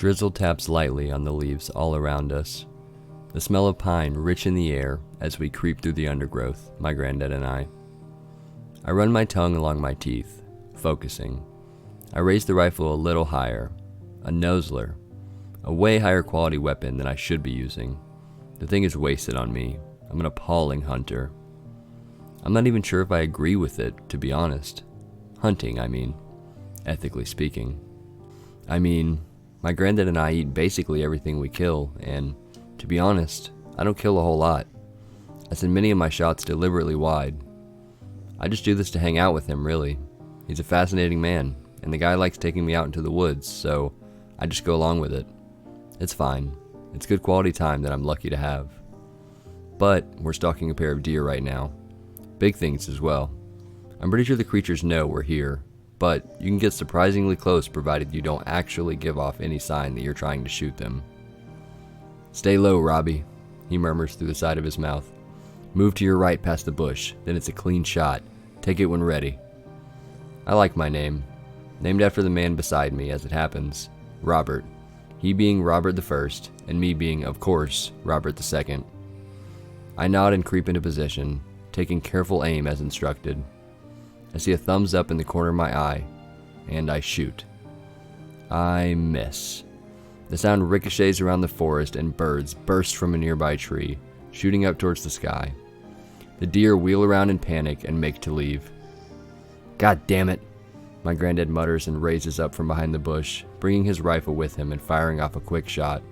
Drizzle taps lightly on the leaves all around us. The smell of pine rich in the air as we creep through the undergrowth, my granddad and I. I run my tongue along my teeth, focusing. I raise the rifle a little higher. A NoSleep. A way higher quality weapon than I should be using. The thing is wasted on me. I'm an appalling hunter. I'm not even sure if I agree with it, to be honest. Hunting, I mean. Ethically speaking. I mean, my granddad and I eat basically everything we kill, and to be honest, I don't kill a whole lot. I send many of my shots deliberately wide. I just do this to hang out with him, really. He's a fascinating man, and the guy likes taking me out into the woods, so I just go along with it. It's fine. It's good quality time that I'm lucky to have. But we're stalking a pair of deer right now. Big things as well. I'm pretty sure the creatures know we're here, but you can get surprisingly close provided you don't actually give off any sign that you're trying to shoot them. "Stay low, Robbie," he murmurs through the side of his mouth. "Move to your right past the bush, then it's a clean shot. Take it when ready." I like my name. Named after the man beside me, as it happens. Robert. He being Robert the First, and me being, of course, Robert the Second. I nod and creep into position, taking careful aim as instructed. I see a thumbs up in the corner of my eye, and I shoot. I miss. The sound ricochets around the forest and birds burst from a nearby tree, shooting up towards the sky. The deer wheel around in panic and make to leave. "God damn it," my granddad mutters and raises up from behind the bush, bringing his rifle with him and firing off a quick shot.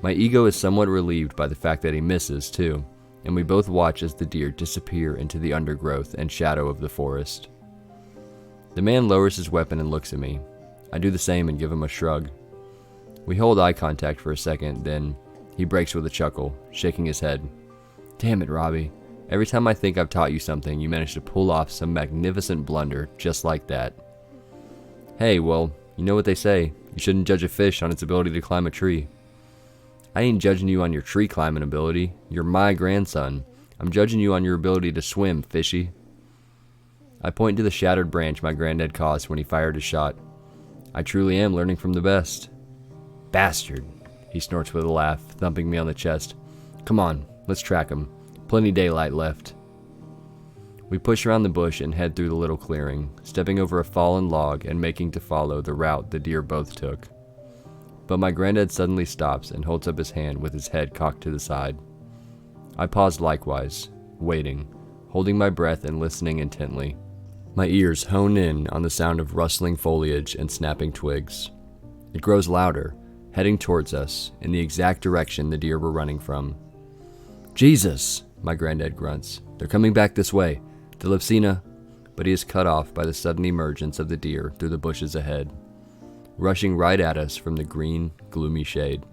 My ego is somewhat relieved by the fact that he misses, too, and we both watch as the deer disappear into the undergrowth and shadow of the forest. The man lowers his weapon and looks at me. I do the same and give him a shrug. We hold eye contact for a second, then he breaks with a chuckle, shaking his head. "Damn it, Robbie. Every time I think I've taught you something, you manage to pull off some magnificent blunder just like that." "Hey, well, you know what they say. You shouldn't judge a fish on its ability to climb a tree." "I ain't judging you on your tree climbing ability. You're my grandson. I'm judging you on your ability to swim, fishy." I point to the shattered branch my granddad caused when he fired his shot. "I truly am learning from the best." "Bastard," he snorts with a laugh, thumping me on the chest. "Come on, let's track him. Plenty daylight left." We push around the bush and head through the little clearing, stepping over a fallen log and making to follow the route the deer both took. But my granddad suddenly stops and holds up his hand with his head cocked to the side. I pause likewise, waiting, holding my breath and listening intently. My ears hone in on the sound of rustling foliage and snapping twigs. It grows louder, heading towards us, in the exact direction the deer were running from. "Jesus!" my granddad grunts. "They're coming back this way. To Lipsina," but he is cut off by the sudden emergence of the deer through the bushes ahead, rushing right at us from the green, gloomy shade.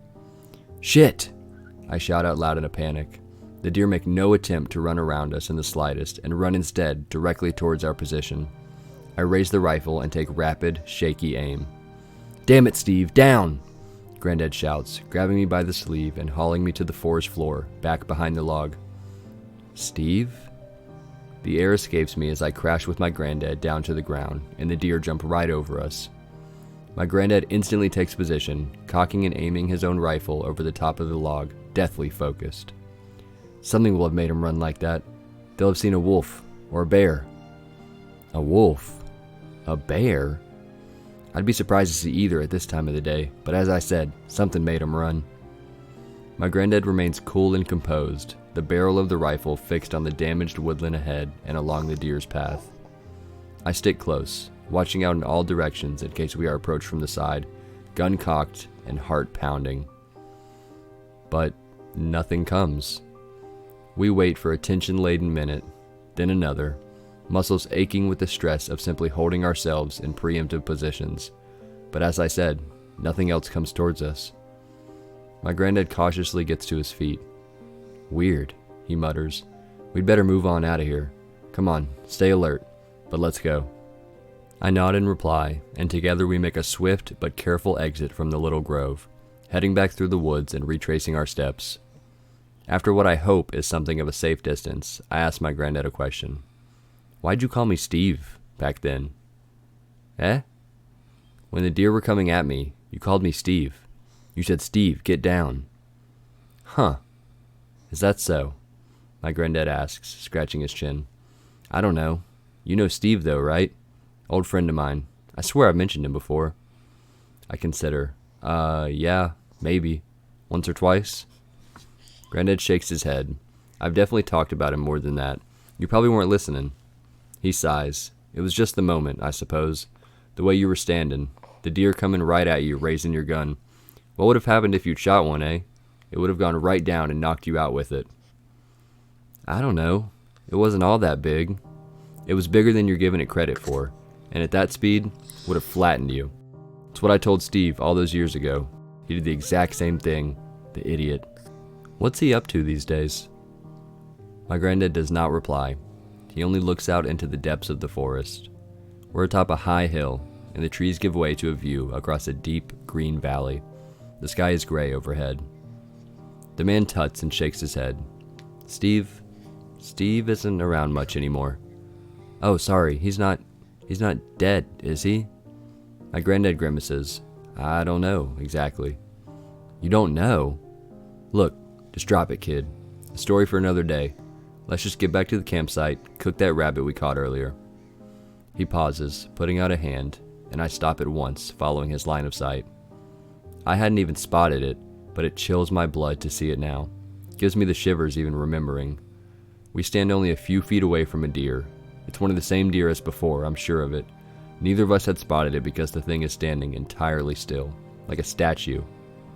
"Shit!" I shout out loud in a panic. The deer make no attempt to run around us in the slightest and run instead directly towards our position. I raise the rifle and take rapid, shaky aim. "Damn it, Steve, down!" Grandad shouts, grabbing me by the sleeve and hauling me to the forest floor, back behind the log. "Steve?" The air escapes me as I crash with my granddad down to the ground, and the deer jump right over us. My granddad instantly takes position, cocking and aiming his own rifle over the top of the log, deathly focused. Something will have made him run like that. They'll have seen a wolf, or a bear. A wolf? A bear? I'd be surprised to see either at this time of the day, but as I said, something made him run. My granddad remains cool and composed, the barrel of the rifle fixed on the damaged woodland ahead and along the deer's path. I stick close, watching out in all directions in case we are approached from the side, gun cocked and heart pounding. But nothing comes. We wait for a tension-laden minute, then another, muscles aching with the stress of simply holding ourselves in preemptive positions. But as I said, nothing else comes towards us. My granddad cautiously gets to his feet. "Weird," he mutters. "We'd better move on out of here. Come on, stay alert, but let's go." I nod in reply, and together we make a swift but careful exit from the little grove, heading back through the woods and retracing our steps. After what I hope is something of a safe distance, I ask my granddad a question. "Why'd you call me Steve back then?" "Eh?" "When the deer were coming at me, You called me Steve. You said, Steve, get down. Huh. Is that so? My granddad asks, scratching his chin. I don't know. You know Steve, though, right? Old friend of mine. I swear I've mentioned him before. I consider. Yeah, maybe. Once or twice? Grandad shakes his head. I've definitely talked about him more than that. You probably weren't listening. He sighs. It was just the moment, I suppose. The way you were standing. The deer coming right at you, raising your gun. What would have happened if you'd shot one, eh? It would have gone right down and knocked you out with it. I don't know. It wasn't all that big. It was bigger than you're giving it credit for, and at that speed, would have flattened you. It's what I told Steve all those years ago. He did the exact same thing, the idiot. What's he up to these days? My granddad does not reply. He only looks out into the depths of the forest. We're atop a high hill, and the trees give way to a view across a deep, green valley. The sky is gray overhead. The man tuts and shakes his head. Steve isn't around much anymore. Oh, sorry, he's not dead, is he? My granddad grimaces. I don't know, exactly. You don't know? Look, just drop it, kid. A story for another day. Let's just get back to the campsite, cook that rabbit we caught earlier. He pauses, putting out a hand, and I stop at once, following his line of sight. I hadn't even spotted it, but it chills my blood to see it now. Gives me the shivers even remembering. We stand only a few feet away from a deer. It's one of the same deer as before, I'm sure of it. Neither of us had spotted it because the thing is standing entirely still, like a statue.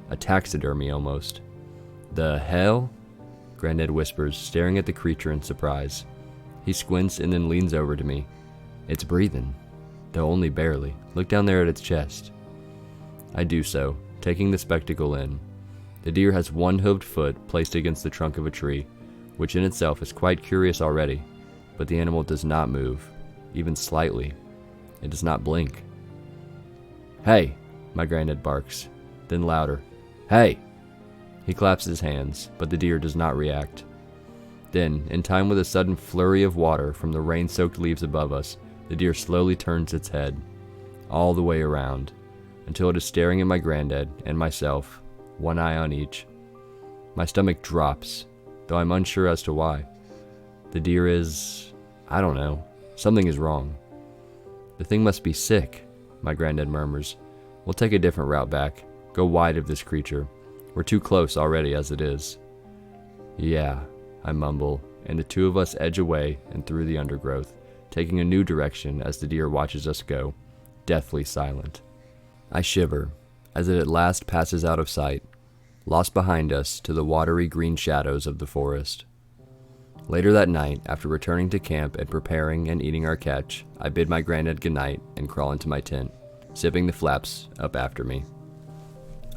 A taxidermy almost. The hell? Grandad whispers, staring at the creature in surprise. He squints and then leans over to me. It's breathing, though only barely. Look down there at its chest. I do so, taking the spectacle in. The deer has one hooved foot placed against the trunk of a tree, which in itself is quite curious already, but the animal does not move, even slightly. It does not blink. Hey, my granddad barks, then louder. Hey! He claps his hands, but the deer does not react. Then, in time with a sudden flurry of water from the rain-soaked leaves above us, the deer slowly turns its head, all the way around, until it is staring at my granddad and myself, one eye on each. My stomach drops, though I'm unsure as to why. The deer is... I don't know. Something is wrong. The thing must be sick, my granddad murmurs. We'll take a different route back, go wide of this creature. We're too close already as it is. Yeah, I mumble, and the two of us edge away and through the undergrowth, taking a new direction as the deer watches us go, deathly silent. I shiver, as it at last passes out of sight, lost behind us to the watery green shadows of the forest. Later that night, after returning to camp and preparing and eating our catch, I bid my granddad goodnight and crawl into my tent, zipping the flaps up after me.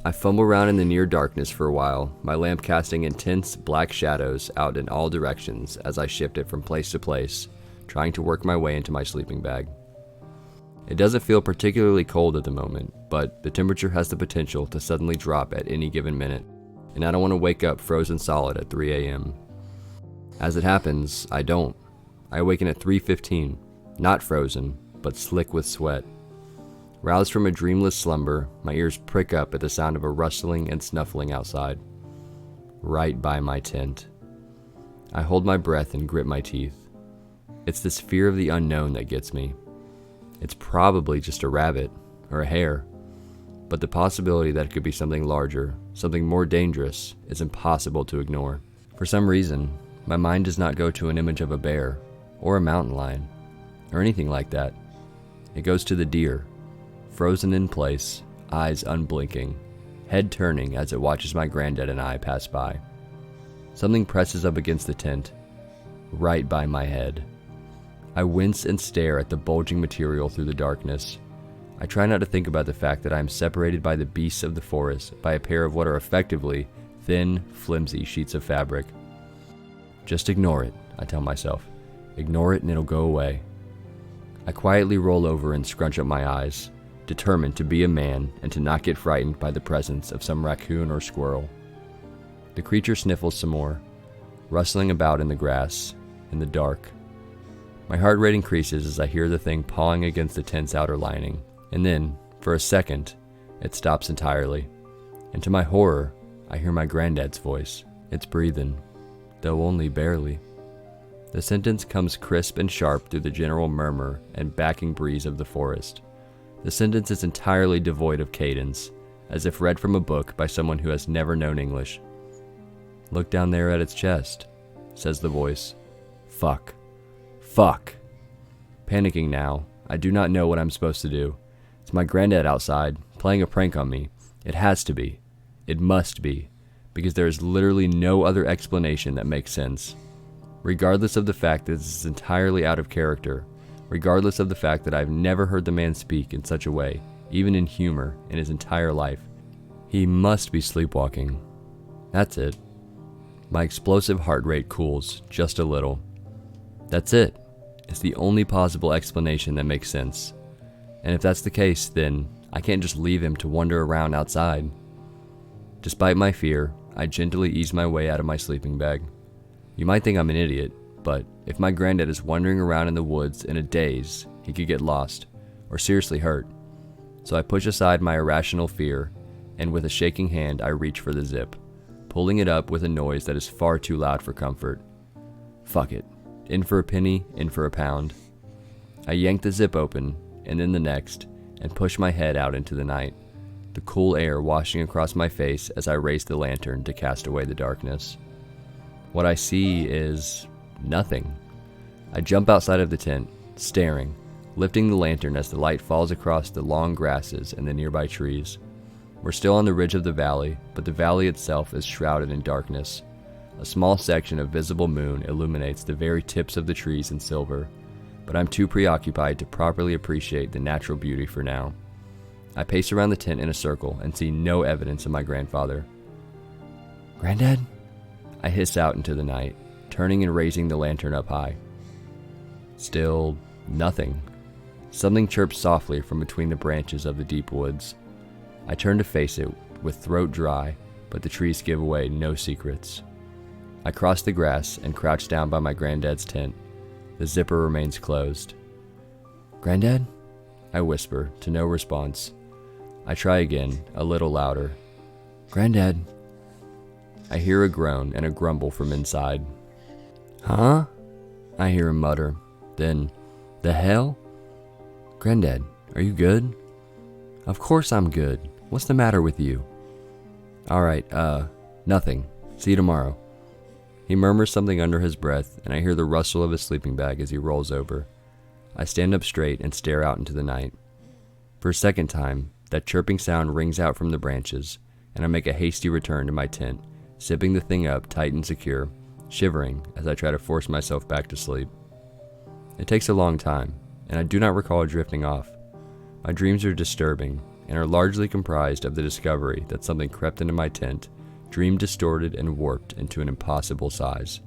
I fumble around in the near darkness for a while, my lamp casting intense black shadows out in all directions as I shift it from place to place, trying to work my way into my sleeping bag. It doesn't feel particularly cold at the moment, but the temperature has the potential to suddenly drop at any given minute, and I don't want to wake up frozen solid at 3 a.m. As it happens, I don't. I awaken at 3:15, not frozen, but slick with sweat. Roused from a dreamless slumber, my ears prick up at the sound of a rustling and snuffling outside, right by my tent. I hold my breath and grit my teeth. It's this fear of the unknown that gets me. It's probably just a rabbit, or a hare, but the possibility that it could be something larger, something more dangerous, is impossible to ignore. For some reason, my mind does not go to an image of a bear, or a mountain lion, or anything like that. It goes to the deer, frozen in place, eyes unblinking, head turning as it watches my granddad and I pass by. Something presses up against the tent, right by my head. I wince and stare at the bulging material through the darkness. I try not to think about the fact that I am separated by the beasts of the forest by a pair of what are effectively thin, flimsy sheets of fabric. Just ignore it, I tell myself. Ignore it and it'll go away. I quietly roll over and scrunch up my eyes, determined to be a man and to not get frightened by the presence of some raccoon or squirrel. The creature sniffles some more, rustling about in the grass, in the dark. My heart rate increases as I hear the thing pawing against the tent's outer lining, and then, for a second, It stops entirely, and to my horror, I hear my granddad's voice. It's breathing, though only barely. The sentence comes crisp and sharp through the general murmur and backing breeze of the forest. The sentence is entirely devoid of cadence, as if read from a book by someone who has never known English. "Look down there at its chest," says the voice. Fuck. Fuck. Panicking now, I do not know what I'm supposed to do. It's my granddad outside, playing a prank on me. It has to be. It must be. Because there is literally no other explanation that makes sense. Regardless of the fact that this is entirely out of character, regardless of the fact that I've never heard the man speak in such a way, even in humor, in his entire life, he must be sleepwalking. That's it. My explosive heart rate cools just a little. That's it. It's the only possible explanation that makes sense. And if that's the case, then I can't just leave him to wander around outside. Despite my fear, I gently ease my way out of my sleeping bag. You might think I'm an idiot, but if my granddad is wandering around in the woods in a daze, he could get lost, or seriously hurt. So I push aside my irrational fear, and with a shaking hand I reach for the zip, pulling it up with a noise that is far too loud for comfort. Fuck it. In for a penny, in for a pound. I yank the zip open, and then the next, and push my head out into the night, the cool air washing across my face as I raise the lantern to cast away the darkness. What I see is nothing. I jump outside of the tent, staring, lifting the lantern as the light falls across the long grasses and the nearby trees. We're still on the ridge of the valley, but the valley itself is shrouded in darkness. A small section of visible moon illuminates the very tips of the trees in silver, but I'm too preoccupied to properly appreciate the natural beauty for now. I pace around the tent in a circle and see no evidence of my grandfather. "Granddad?" I hiss out into the night, turning and raising the lantern up high. Still nothing. Something chirps softly from between the branches of the deep woods. I turn to face it with throat dry, but the trees give away no secrets. I cross the grass and crouch down by my granddad's tent. The zipper remains closed. "Granddad?" I whisper, to no response. I try again, a little louder. "Granddad?" I hear a groan and a grumble from inside. "Huh?" I hear him mutter. Then, "The hell?" "Granddad, are you good?" "Of course I'm good. What's the matter with you?" "Alright, nothing. See you tomorrow." He murmurs something under his breath, and I hear the rustle of his sleeping bag as he rolls over. I stand up straight and stare out into the night. For a second time, that chirping sound rings out from the branches, and I make a hasty return to my tent, zipping the thing up tight and secure, shivering as I try to force myself back to sleep. It takes a long time, and I do not recall drifting off. My dreams are disturbing, and are largely comprised of the discovery that something crept into my tent, dream distorted and warped into an impossible size.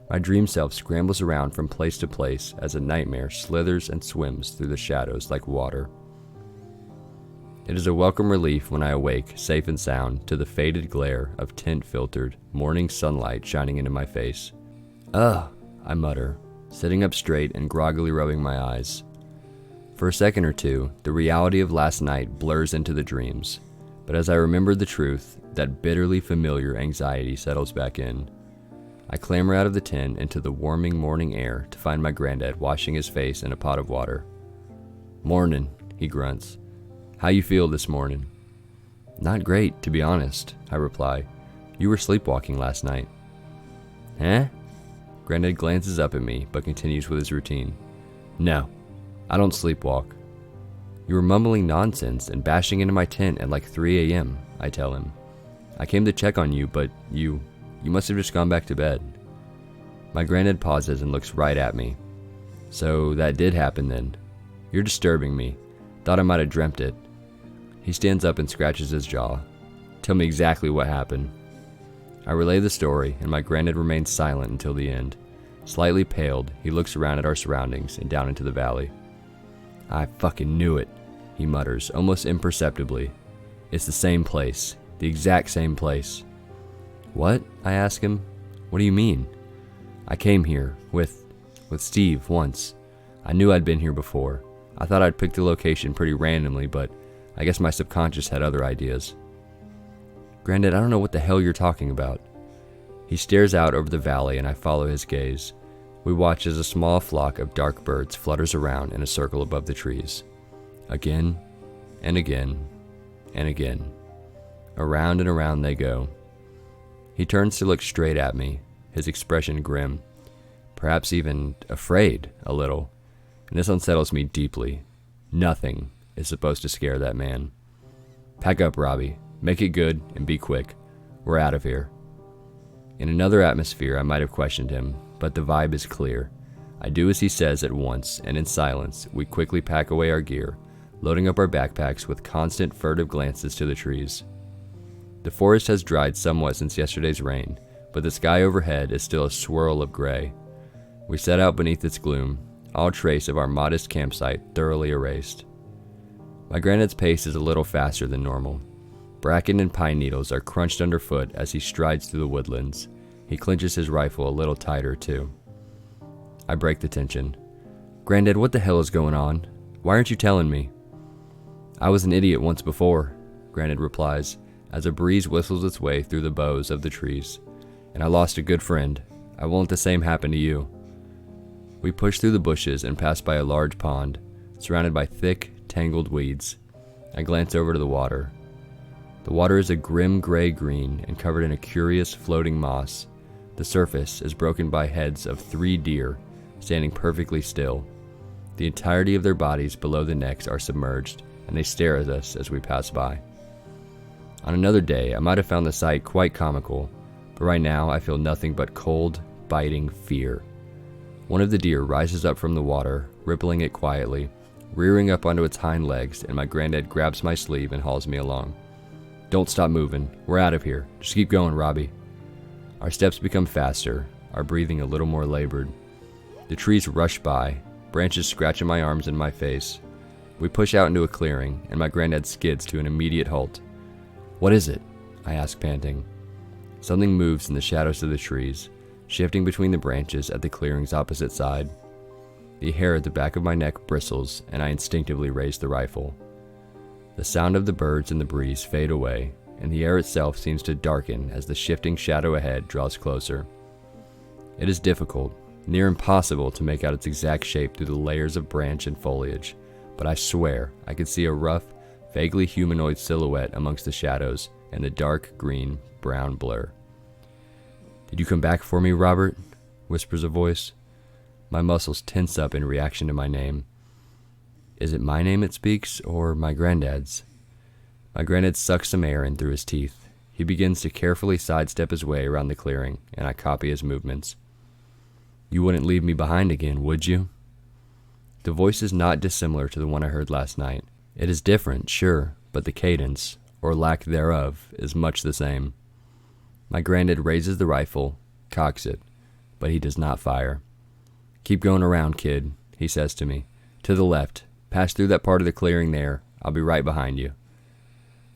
My dream self scrambles around from place to place as a nightmare slithers and swims through the shadows like water. It is a welcome relief when I awake, safe and sound, to the faded glare of tent-filtered, morning sunlight shining into my face. "Ugh," I mutter, sitting up straight and groggily rubbing my eyes. For a second or two, the reality of last night blurs into the dreams, but as I remember the truth, that bitterly familiar anxiety settles back in. I clamber out of the tent into the warming morning air to find my granddad washing his face in a pot of water. "Mornin'," he grunts. "How you feel this morning?" "Not great, to be honest," I reply. "You were sleepwalking last night." "Huh?" Grandad glances up at me, but continues with his routine. "No, I don't sleepwalk." "You were mumbling nonsense and bashing into my tent at like 3 a.m., I tell him. "I came to check on you, but you must have just gone back to bed." My granddad pauses and looks right at me. "So that did happen then. You're disturbing me. Thought I might have dreamt it." He stands up and scratches his jaw. "Tell me exactly what happened." I relay the story, and my granddad remains silent until the end. Slightly paled, he looks around at our surroundings and down into the valley. "I fucking knew it," he mutters, almost imperceptibly. "It's the same place. The exact same place." "What?" I ask him. "What do you mean?" "I came here with Steve once. I knew I'd been here before. I thought I'd picked the location pretty randomly, but I guess my subconscious had other ideas. Grandad, I don't know what the hell you're talking about. He stares out over the valley and I follow his gaze. We watch as a small flock of dark birds flutters around in a circle above the trees. Again, and again, and again. Around and around they go. He turns to look straight at me, his expression grim, perhaps even afraid a little, and this unsettles me deeply. Nothing is supposed to scare that man. Pack up, Robbie. Make it good and be quick. We're out of here. In another atmosphere, I might have questioned him, but the vibe is clear. I do as he says at once, and in silence, we quickly pack away our gear, loading up our backpacks with constant furtive glances to the trees. The forest has dried somewhat since yesterday's rain, but the sky overhead is still a swirl of gray. We set out beneath its gloom, all trace of our modest campsite thoroughly erased. My Grandad's pace is a little faster than normal. Bracken and pine needles are crunched underfoot as he strides through the woodlands. He clenches his rifle a little tighter, too. I break the tension. Grandad, what the hell is going on? Why aren't you telling me? I was an idiot once before, Grandad replies, as a breeze whistles its way through the boughs of the trees. And I lost a good friend. I won't let the same happen to you. We push through the bushes and pass by a large pond, surrounded by thick, tangled weeds. I glance over to the water. The water is a grim gray-green and covered in a curious floating moss. The surface is broken by heads of 3 deer, standing perfectly still. The entirety of their bodies below the necks are submerged, and they stare at us as we pass by. On another day, I might have found the sight quite comical, but right now I feel nothing but cold, biting fear. One of the deer rises up from the water, rippling it quietly, rearing up onto its hind legs, and my Grandad grabs my sleeve and hauls me along. Don't stop moving. We're out of here. Just keep going, Robbie. Our steps become faster, our breathing a little more labored. The trees rush by, branches scratching my arms and my face. We push out into a clearing, and my Grandad skids to an immediate halt. What is it? I ask, panting. Something moves in the shadows of the trees, shifting between the branches at the clearing's opposite side. The hair at the back of my neck bristles, and I instinctively raise the rifle. The sound of the birds and the breeze fade away, and the air itself seems to darken as the shifting shadow ahead draws closer. It is difficult, near impossible, to make out its exact shape through the layers of branch and foliage, but I swear I could see a rough, vaguely humanoid silhouette amongst the shadows and the dark green-brown blur. Did you come back for me, Robert? Whispers a voice. My muscles tense up in reaction to my name. Is it my name it speaks, or my Grandad's? My Grandad sucks some air in through his teeth. He begins to carefully sidestep his way around the clearing, and I copy his movements. You wouldn't leave me behind again, would you? The voice is not dissimilar to the one I heard last night. It is different, sure, but the cadence, or lack thereof, is much the same. My Grandad raises the rifle, cocks it, but he does not fire. Keep going around, kid, he says to me. To the left. Pass through that part of the clearing there. I'll be right behind you.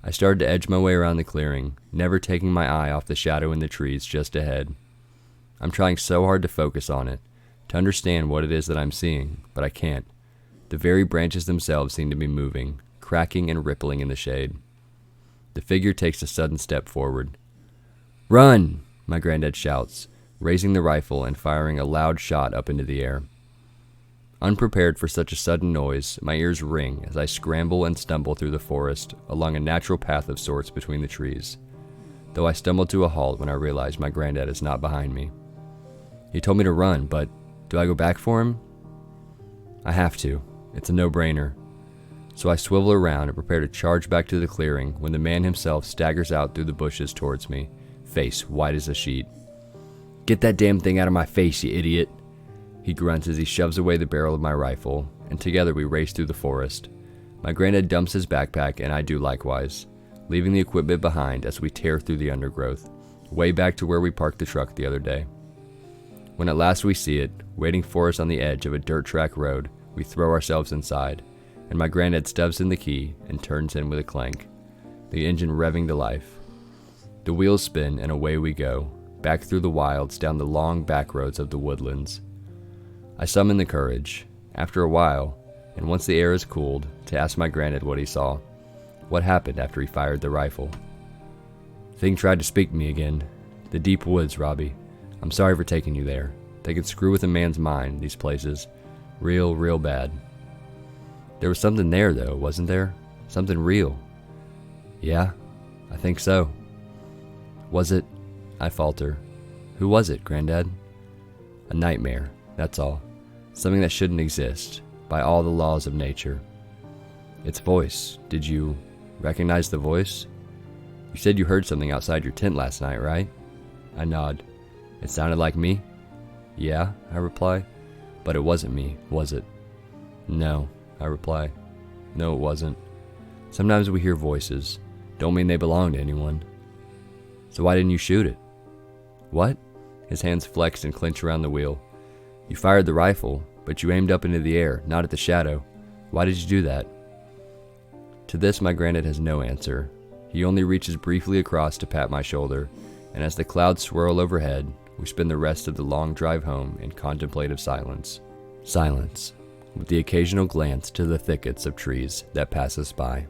I started to edge my way around the clearing, never taking my eye off the shadow in the trees just ahead. I'm trying so hard to focus on it, to understand what it is that I'm seeing, but I can't. The very branches themselves seem to be moving, cracking and rippling in the shade. The figure takes a sudden step forward. Run! My Grandad shouts, raising the rifle and firing a loud shot up into the air. Unprepared for such a sudden noise, my ears ring as I scramble and stumble through the forest along a natural path of sorts between the trees, though I stumble to a halt when I realize my Grandad is not behind me. He told me to run, but do I go back for him? I have to. It's a no-brainer. So I swivel around and prepare to charge back to the clearing when the man himself staggers out through the bushes towards me, face white as a sheet. Get that damn thing out of my face, you idiot! He grunts as he shoves away the barrel of my rifle, and together we race through the forest. My Grandad dumps his backpack, and I do likewise, leaving the equipment behind as we tear through the undergrowth, way back to where we parked the truck the other day. When at last we see it, waiting for us on the edge of a dirt track road, we throw ourselves inside, and my Grandad stubs in the key and turns in with a clank, the engine revving to life. The wheels spin, and away we go, back through the wilds down the long back roads of the woodlands. I summon the courage, after a while, and once the air is cooled, to ask my Grandad what he saw. What happened after he fired the rifle? Thing tried to speak to me again. The deep woods, Robbie. I'm sorry for taking you there. They can screw with a man's mind, these places. Real bad. There was something there, though, wasn't there? Something real. Yeah, I think so. Was it? I falter. Who was it, Grandad? A nightmare, that's all. Something that shouldn't exist, by all the laws of nature. Its voice, did you recognize the voice? You said you heard something outside your tent last night, right? I nod. It sounded like me? Yeah, I reply. But it wasn't me, was it? No, I reply. No, it wasn't. Sometimes we hear voices. Don't mean they belong to anyone. So why didn't you shoot it? What? His hands flexed and clenched around the wheel. You fired the rifle, but you aimed up into the air, not at the shadow. Why did you do that? To this, my Grandad has no answer. He only reaches briefly across to pat my shoulder, and as the clouds swirl overhead, we spend the rest of the long drive home in contemplative silence. Silence, with the occasional glance to the thickets of trees that pass us by.